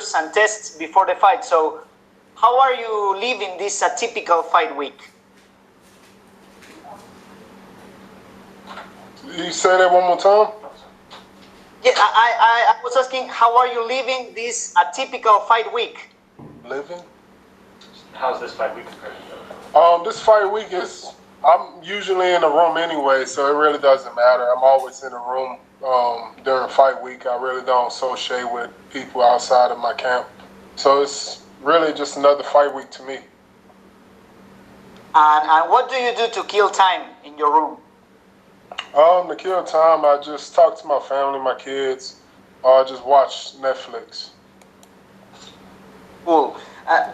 procedures and tests before the fight. So how are you living this atypical fight week? You say that one more time? Yeah, I was asking, how are you living this atypical fight week? Living? How's this fight week compared? This fight week I'm usually in the room anyway, so it really doesn't matter. I'm always in the room during fight week. I really don't associate with people outside of my camp. So it's really just another fight week to me. And what do you do to kill time in your room? To kill time, I just talk to my family, my kids, or just watch Netflix. Cool.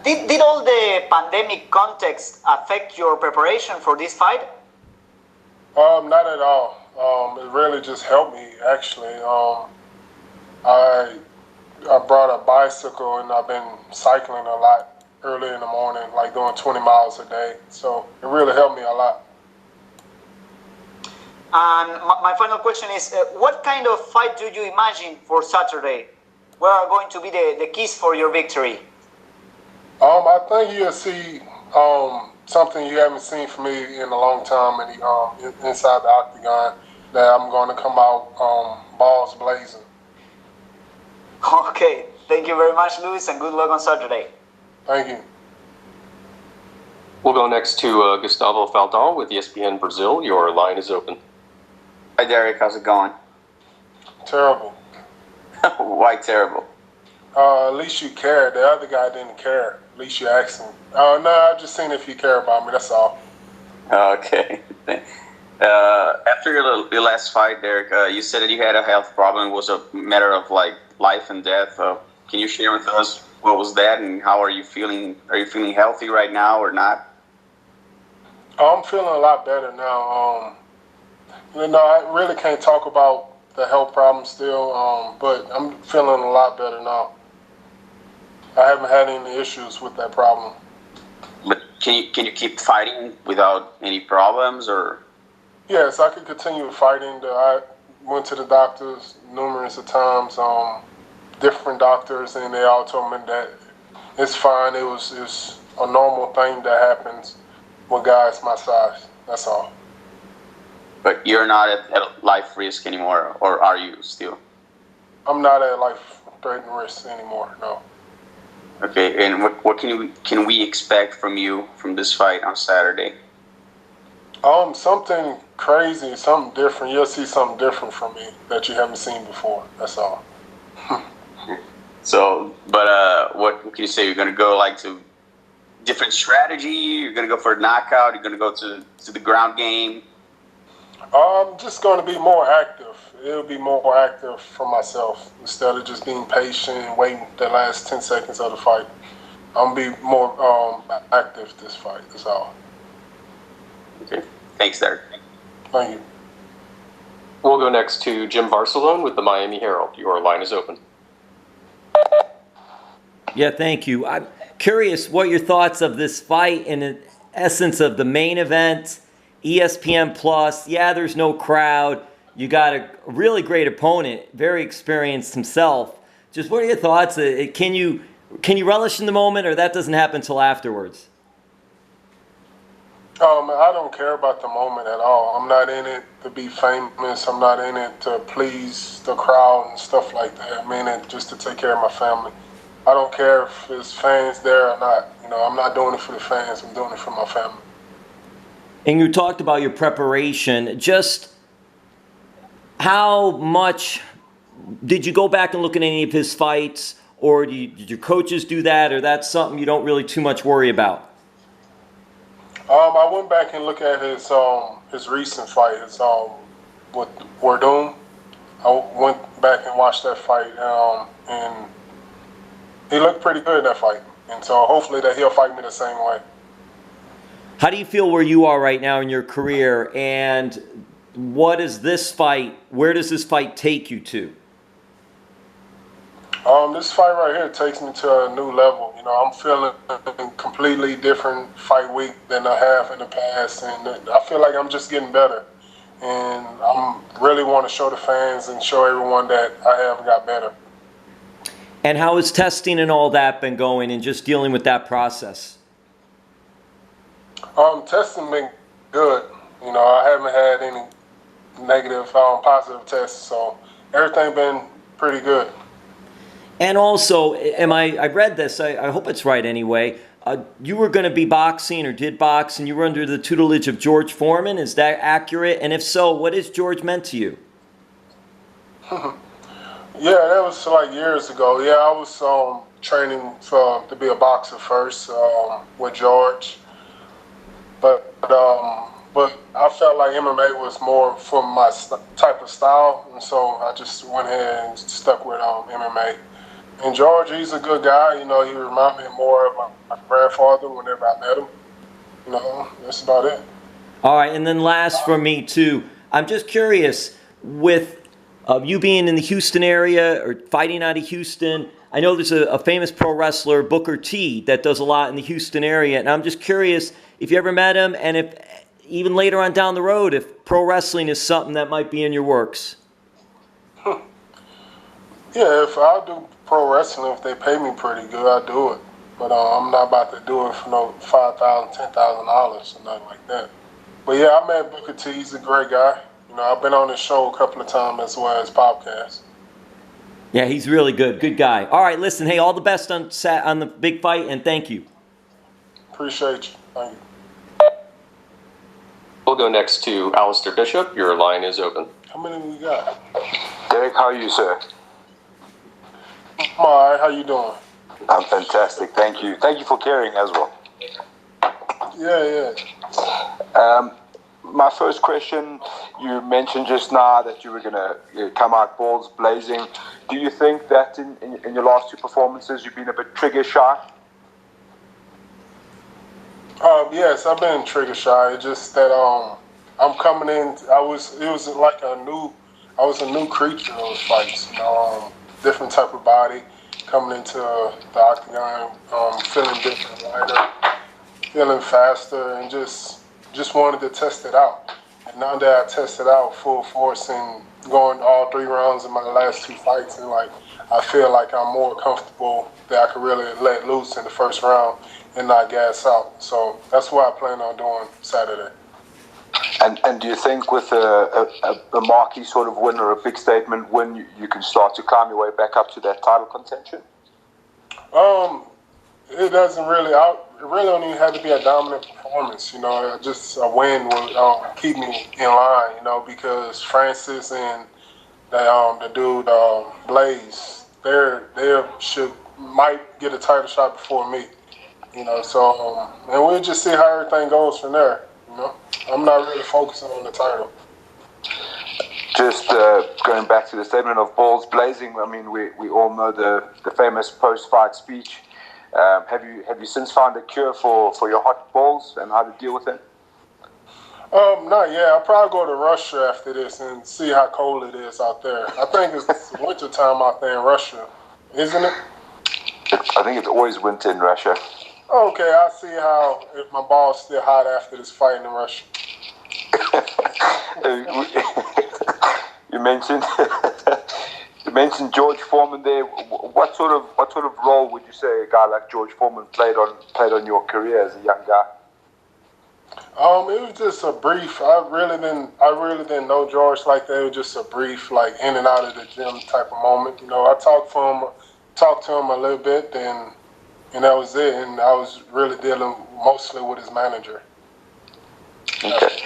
Did all the pandemic context affect your preparation for this fight? Not at all. It really just helped me, actually. I brought a bicycle and I've been cycling a lot early in the morning, like doing 20 miles a day. So it really helped me a lot. And my final question is, what kind of fight do you imagine for Saturday? What are going to be the keys for your victory? I think you'll see something you haven't seen from me in a long time inside the octagon, that I'm going to come out balls blazing. Okay, thank you very much, Luis, and good luck on Saturday. Thank you. We'll go next to Gustavo Faldon with ESPN Brazil. Your line is open. Hi, Derrick. How's it going? Terrible. Why terrible? At least you cared. The other guy didn't care. At least you asked him. No, I just seen if you care about me. That's all. Okay. After your last fight, Derrick, you said that you had a health problem. It was a matter of like life and death. Can you share with us what was that and how are you feeling? Are you feeling healthy right now or not? I'm feeling a lot better now. I really can't talk about the health problem still, but I'm feeling a lot better now. I haven't had any issues with that problem. But can you keep fighting without any problems, or? Yes, I could continue fighting. I went to the doctors numerous of times, different doctors, and they all told me that it's fine. It's a normal thing that happens with guys my size. That's all. But you're not at life risk anymore, or are you still? I'm not at life-threatening risk anymore, no. Okay, and what can we expect from you from this fight on Saturday? Something crazy, something different. You'll see something different from me that you haven't seen before. That's all. So, but what can you say? You're gonna go like to different strategy? You're gonna go for a knockout? You're gonna go to the ground game? I'm just going to be more active. It'll be more active for myself instead of just being patient and waiting the last 10 seconds of the fight. I'm going to be more active this fight. That's all. Okay. Thanks, Derrick. Thank you. We'll go next to Jim Barcelone with the Miami Herald. Your line is open. Yeah, thank you. I'm curious what your thoughts of this fight in the essence of the main event. ESPN Plus, yeah, there's no crowd. You got a really great opponent, very experienced himself. Just what are your thoughts? Can you relish in the moment, or that doesn't happen until afterwards? I don't care about the moment at all. I'm not in it to be famous. I'm not in it to please the crowd and stuff like that. I'm in it just to take care of my family. I don't care if there's fans there or not. I'm not doing it for the fans. I'm doing it for my family. And you talked about your preparation. Just how much did you go back and look at any of his fights, or did your coaches do that, or that's something you don't really too much worry about? I went back and looked at his recent fight, with Wardum. I went back and watched that fight, and he looked pretty good in that fight. And so hopefully that he'll fight me the same way. How do you feel where you are right now in your career, and where does this fight take you to? This fight right here takes me to a new level. I'm feeling a completely different fight week than I have in the past, and I feel like I'm just getting better. And I really want to show the fans and show everyone that I have got better. And how has testing and all that been going and just dealing with that process? Testing been good. I haven't had any negative, positive tests, so everything been pretty good. And also, I read this, I hope it's right anyway, you were going to be boxing or did box and you were under the tutelage of George Foreman. Is that accurate? And if so, what has George meant to you? Yeah, that was like years ago. Yeah, I was training to be a boxer first with George, but I felt like MMA was more for my type of style, and so I just went ahead and stuck with MMA. And George, he's a good guy. He reminded me more of my grandfather whenever I met him. That's about it. All right, and then last for me too, I'm just curious, with you being in the Houston area or fighting out of Houston, I know there's a famous pro wrestler, Booker T, that does a lot in the Houston area, and I'm just curious if you ever met him, and if even later on down the road, if pro wrestling is something that might be in your works. Yeah, if I do pro wrestling, if they pay me pretty good, I do it. But I'm not about to do it for no $5,000, $10,000 or nothing like that. But yeah, I met Booker T. He's a great guy. I've been on his show a couple of times as well as podcast. Yeah, he's really good. Good guy. All right, listen, hey, all the best on the big fight, and thank you. Appreciate you. Thank you. We'll go next to Alistair Bishop. Your line is open. How many we got? Derrick, how are you, sir? I'm all right. How you doing? I'm fantastic. Thank you. Thank you for caring as well. Yeah. My first question, you mentioned just now that you were going to come out balls blazing. Do you think that in your last two performances you've been a bit trigger shy? Yes, I've been trigger shy. It's just that I'm coming in. I was a new creature in those fights. Different type of body coming into the octagon, feeling different, lighter, feeling faster, and just wanted to test it out. And now that I tested out full force and going all 3 rounds in my last 2 fights, and I feel like I'm more comfortable that I could really let loose in the first round and not gas out. So that's what I plan on doing Saturday. And do you think with a marquee sort of win or a big statement win, you can start to climb your way back up to that title contention? It doesn't really. It really don't even have to be a dominant performance. Just a win will keep me in line. Because Francis and the dude Blaze, they might get a title shot before me. So and we'll just see how everything goes from there. I'm not really focusing on the title. Just going back to the statement of balls blazing. I mean, we all know the famous post-fight speech. Have you since found a cure for your hot balls and how to deal with it? Not yet. I'll probably go to Russia after this and see how cold it is out there. I think it's winter time out there in Russia, isn't it? I think it's always winter in Russia. Okay, I'll see if my ball's still hot after this fight in Russia. You mentioned George Foreman there. What sort of role would you say a guy like George Foreman played on your career as a young guy? It was just a brief. I really didn't know George like that. It was just a brief, in and out of the gym type of moment. I talked to him a little bit, and that was it. And I was really dealing mostly with his manager. Okay.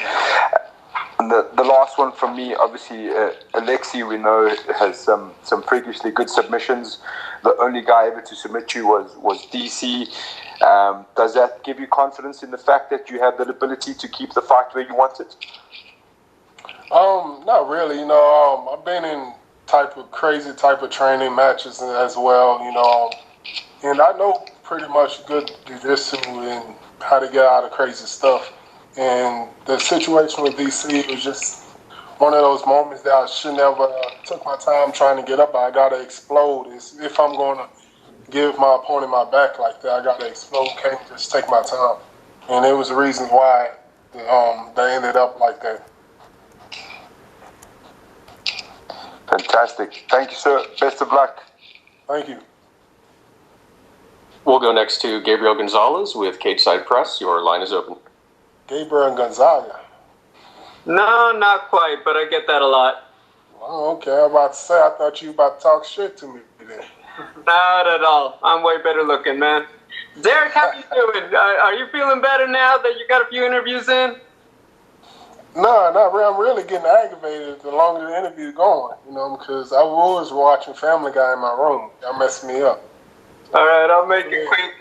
And the last one from me, obviously, Aleksei, we know, has some freakishly good submissions. The only guy ever to submit you was DC. Does that give you confidence in the fact that you have the ability to keep the fight where you want it? Not really. I've been in crazy type of training matches as well. And I know pretty much good jiu-jitsu and how to get out of crazy stuff. And the situation with DC was just one of those moments that I should never took my time trying to get up. I gotta explode. If I'm going to give my opponent my back like that, I gotta explode. Can't just take my time. And it was the reason why they ended up like that. Fantastic. Thank you, sir. Best of luck. Thank you. We'll go next to Gabriel Gonzalez with Cage Side Press. Your line is open. Gabriel Gonzaga. No, not quite, but I get that a lot. Oh, okay. I'm about to say, I thought you were about to talk shit to me today. Not at all. I'm way better looking, man. Derrick, how you doing? Are you feeling better now that you got a few interviews in? No, not really. I'm really getting aggravated the longer the interview's going, because I was watching Family Guy in my room. That messed me up. All right, I'll make it quick.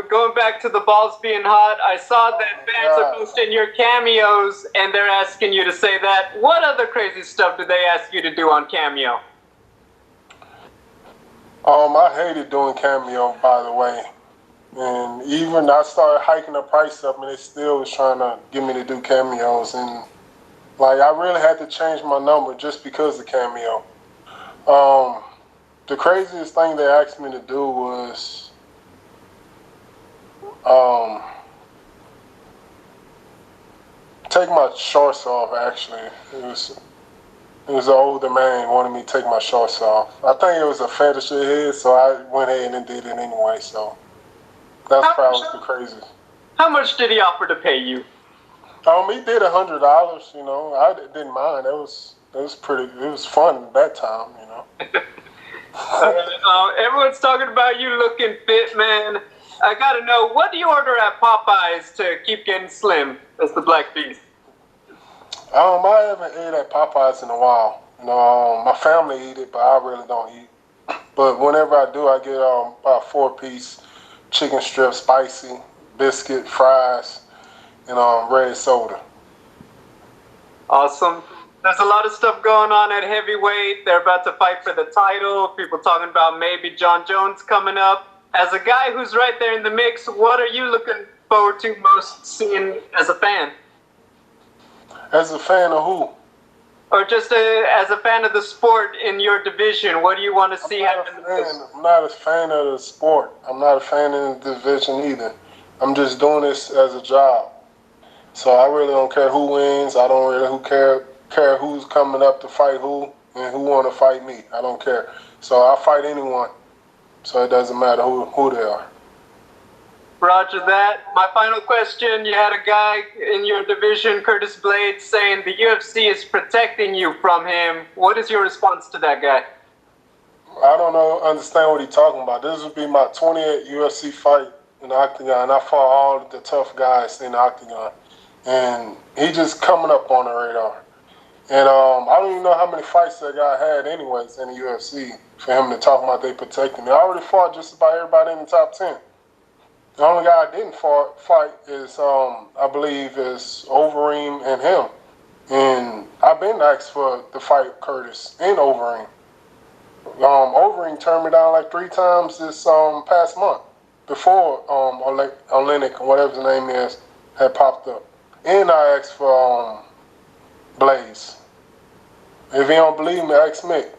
Going back to the balls being hot, I saw that fans are posting your cameos, and they're asking you to say that. What other crazy stuff did they ask you to do on Cameo? I hated doing Cameo, by the way. And even I started hiking the price up, and they still was trying to get me to do cameos. And, I really had to change my number just because of Cameo. The craziest thing they asked me to do was take my shorts off, actually. It was an older man wanted me to take my shorts off. I think it was a fetish of his, so I went ahead and did it anyway. So that's probably the craziest. How much did he offer to pay you? He did $100. I didn't mind. It was pretty. It was fun at that time. Everyone's talking about you looking fit, man. I gotta know, what do you order at Popeyes to keep getting slim as the Black Beast? I haven't ate at Popeyes in a while. My family eat it, but I really don't eat. But whenever I do, I get about a 4-piece chicken strip, spicy, biscuit, fries, and red soda. Awesome. There's a lot of stuff going on at heavyweight. They're about to fight for the title. People talking about maybe John Jones coming up. As a guy who's right there in the mix, what are you looking forward to most seeing as a fan? As a fan of who? Or just as a fan of the sport in your division, what do you want to see happen? I'm not a fan of the sport. I'm not a fan of the division either. I'm just doing this as a job. So I really don't care who wins. I don't really care who's coming up to fight who and who want to fight me. I don't care. So I'll fight anyone. So it doesn't matter who they are. Roger that. My final question, you had a guy in your division, Curtis Blades, saying the UFC is protecting you from him. What is your response to that guy? I don't understand what he's talking about. This would be my 20th UFC fight in the octagon. I fought all the tough guys in the octagon. And he just coming up on the radar. And I don't even know how many fights that guy had anyways in the UFC for him to talk about they protecting me. I already fought just about everybody in the top 10. The only guy I didn't fight is, I believe, is Overeem and him. And I've been asked to fight Curtis and Overeem. Overeem turned me down like 3 times this past month before Oleinik, whatever his name is, had popped up. And I asked for Blaze. If you don't believe me, ask Mick.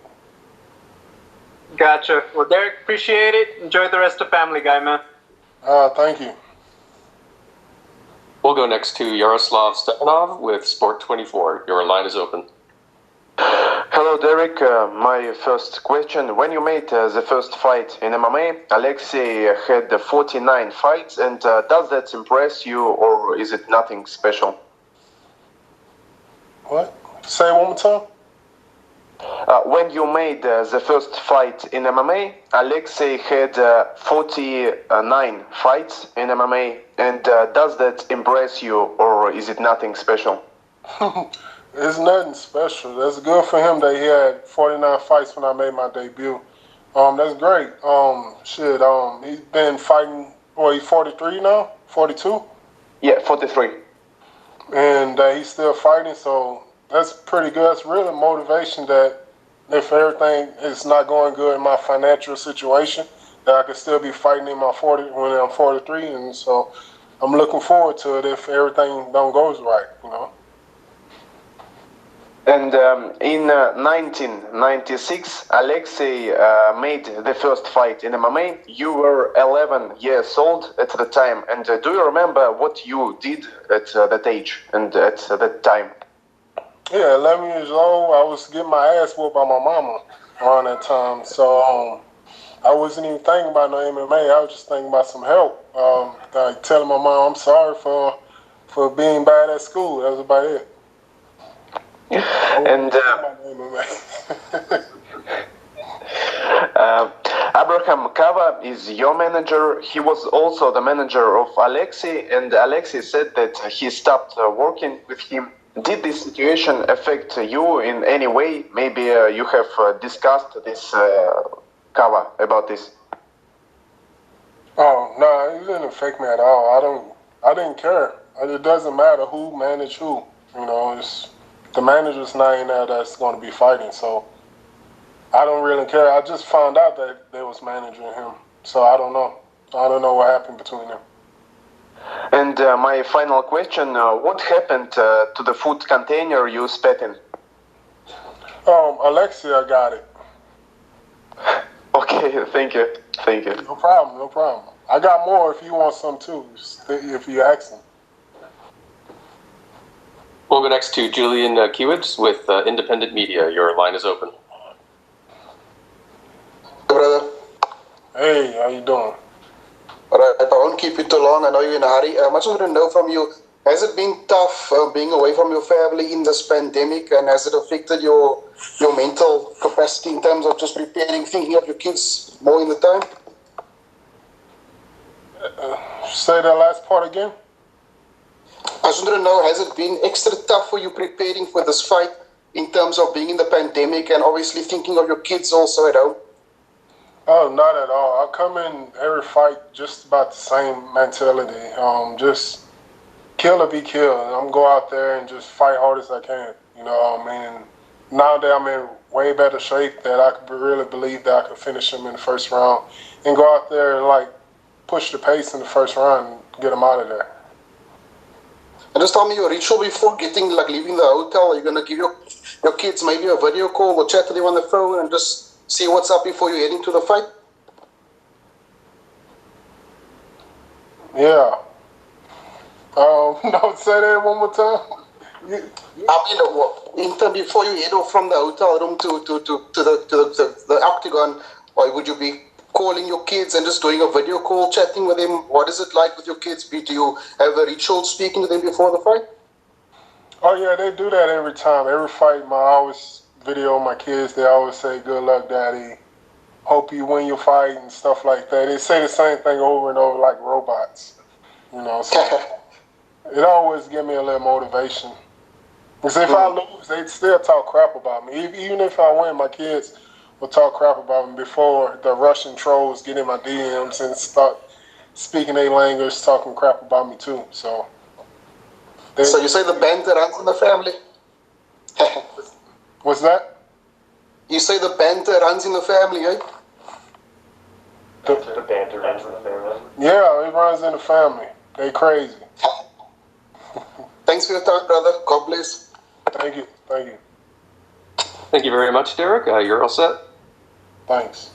Gotcha. Well, Derrick, appreciate it. Enjoy the rest of Family Guy, man. Thank you. We'll go next to Yaroslav Stepanov with Sport 24. Your line is open. Hello, Derrick. My first question. When you made the first fight in MMA, Aleksei had 49 fights, and does that impress you, or is it nothing special? What? Say it one more time. When you made the first fight in MMA, Aleksei had 49 fights in MMA, and does that impress you, or is it nothing special? It's nothing special. That's good for him that he had 49 fights when I made my debut. That's great. He's been fighting, he's 43 now? 42? Yeah, 43. And he's still fighting, so that's pretty good. That's really motivation that if everything is not going good in my financial situation, that I could still be fighting in my 40 when I'm 43. And so I'm looking forward to it if everything don't goes right, And in 1996, Aleksei made the first fight in MMA. You were 11 years old at the time. And do you remember what you did at that age and at that time? Yeah, 11 years old. I was getting my ass whooped by my mama around that time. So I wasn't even thinking about no MMA. I was just thinking about some help. Like telling my mom I'm sorry for being bad at school. That was about it. And Abraham Kava is your manager. He was also the manager of Aleksei, and Aleksei said that he stopped working with him. Did this situation affect you in any way? Maybe you have discussed this, Kava, about this. Oh no, it didn't affect me at all. I didn't care. It doesn't matter who managed who. You know, it's the manager's not in there that's going to be fighting. So I don't really care. I just found out that they was managing him. So I don't know. I don't know what happened between them. And my final question, what happened to the food container you spat in? Aleksei, I got it. Okay, thank you. Thank you. No problem, no problem. I got more if you want some too, if you ask them. We'll go next to Julian Kiewicz with Independent Media. Your line is open. Brother. Hey, how you doing? All right, I won't keep you too long. I know you're in a hurry. I just want to know from you, has it been tough being away from your family in this pandemic, and has it affected your mental capacity in terms of just preparing, thinking of your kids more in the time? Say that last part again. I just want to know, has it been extra tough for you preparing for this fight in terms of being in the pandemic and obviously thinking of your kids also at home? Oh, not at all. I come in every fight just about the same mentality. Just kill or be killed. I'm go out there and just fight hard as I can. You know, I mean, now that I'm in way better shape, that I could really believe that I could finish him in the first round and go out there and like push the pace in the first round and get him out of there. And just tell me your ritual before leaving the hotel. Are you gonna give your kids maybe a video call or chat to them on the phone and just see what's up before you're heading to the fight? Yeah. No, say that one more time. I mean, before you head off from the hotel room to the octagon, or would you be calling your kids and just doing a video call, chatting with them? What is it like with your kids? Do you have a ritual speaking to them before the fight? Oh yeah, they do that every time. Every fight, I always video my kids. They always say, "Good luck, Daddy. Hope you win your fight," and stuff like that. They say the same thing over and over like robots. You know, so it always give me a little motivation. Because if I lose, they'd still talk crap about me. Even if I win, my kids will talk crap about me before the Russian trolls get in my DMs and start speaking their language, talking crap about me too. So you say the banter runs in the family? What's that? You say the banter runs in the family, eh? The banter runs in the family. Yeah, it runs in the family. They crazy. Thanks for your time, brother. God bless. Thank you. Thank you. Thank you very much, Derrick. You're all set. Thanks.